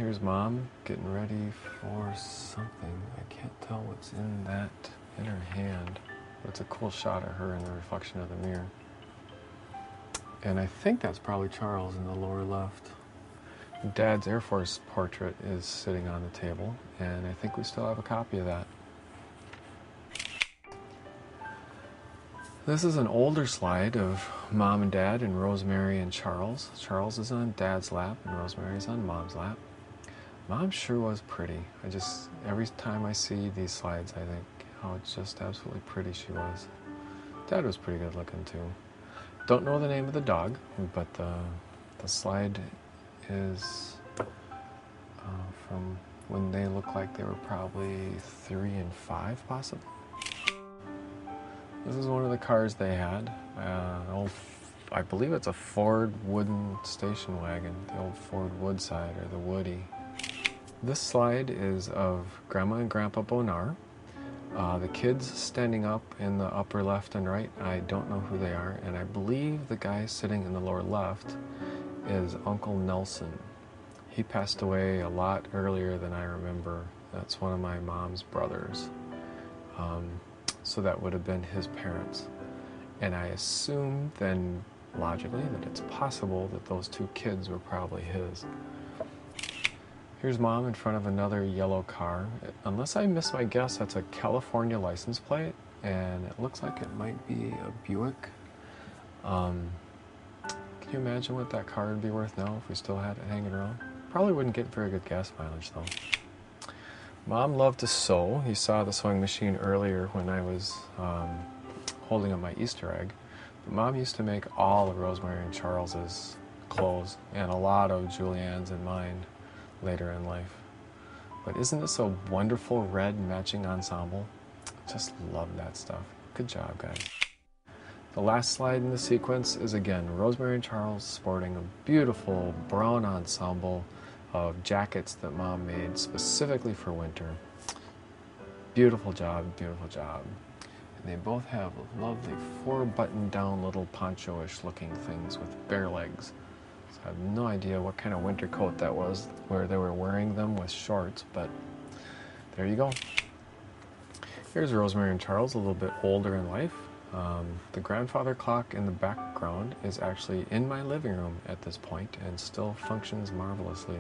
Here's Mom getting ready for something. I can't tell what's in her hand, but it's a cool shot of her in the reflection of the mirror. And I think that's probably Charles in the lower left. Dad's Air Force portrait is sitting on the table, and I think we still have a copy of that. This is an older slide of Mom and Dad and Rosemary and Charles. Charles is on Dad's lap and Rosemary's on Mom's lap. Mom sure was pretty. Every time I see these slides, I think how just absolutely pretty she was. Dad was pretty good looking too. Don't know the name of the dog, but the slide is from when they looked like they were probably 3 and 5, possibly. This is one of the cars they had. I believe it's a Ford wooden station wagon, the old Ford Woodside or the Woody. This slide is of Grandma and Grandpa Bonar. The kids standing up in the upper left and right, I don't know who they are, and I believe the guy sitting in the lower left is Uncle Nelson. He passed away a lot earlier than I remember. That's one of my mom's brothers. So that would have been his parents. And I assume then, logically, that it's possible that those 2 kids were probably his. Here's Mom in front of another yellow car. Unless I miss my guess, that's a California license plate, and it looks like it might be a Buick. Can you imagine what that car would be worth now if we still had it hanging around? Probably wouldn't get very good gas mileage though. Mom loved to sew. You saw the sewing machine earlier when I was holding up my Easter egg. But Mom used to make all of Rosemary and Charles's clothes and a lot of Julianne's and mine later in life. But isn't this a wonderful red matching ensemble? Just love that stuff. Good job, guys. The last slide in the sequence is again Rosemary and Charles sporting a beautiful brown ensemble of jackets that Mom made specifically for winter. Beautiful job, beautiful job. And they both have lovely 4-button-down little poncho-ish looking things with bare legs. So I have no idea what kind of winter coat that was, where they were wearing them with shorts, but there you go. Here's Rosemary and Charles, a little bit older in life. The grandfather clock in the background is actually in my living room at this point and still functions marvelously.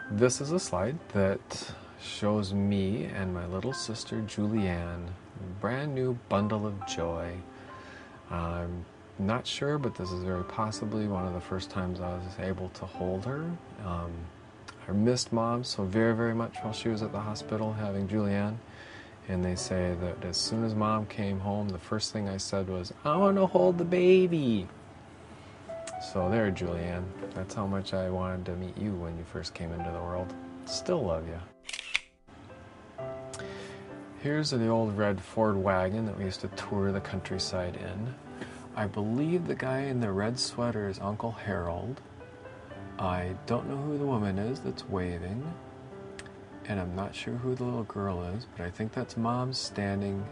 This is a slide that shows me and my little sister Julianne, a brand new bundle of joy. I'm not sure, but this is very possibly one of the first times I was able to hold her. I missed Mom so very, very much while she was at the hospital having Julianne. And they say that as soon as Mom came home, the first thing I said was, "I want to hold the baby." So there, Julianne. That's how much I wanted to meet you when you first came into the world. Still love you. Here's the old red Ford wagon that we used to tour the countryside in. I believe the guy in the red sweater is Uncle Harold. I don't know who the woman is that's waving. And I'm not sure who the little girl is, but I think that's Mom standing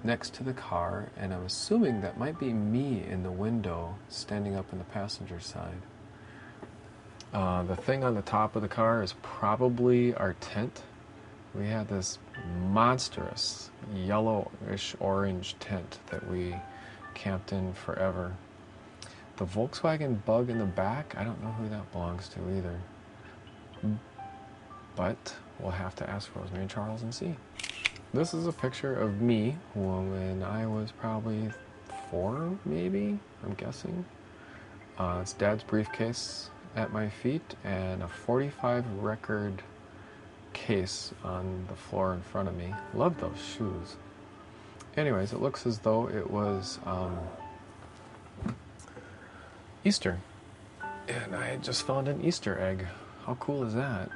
next to the car, and I'm assuming that might be me in the window standing up in the passenger side. The thing on the top of the car is probably our tent. We had this monstrous yellowish orange tent that we camped in forever. The Volkswagen Bug in the back, I don't know who that belongs to either. But we'll have to ask Rosemary and Charles and see. This is a picture of me when I was probably 4, maybe, I'm guessing. It's Dad's briefcase at my feet and a 45 record case on the floor in front of me. Love those shoes. Anyways, it looks as though it was Easter. And I had just found an Easter egg. How cool is that?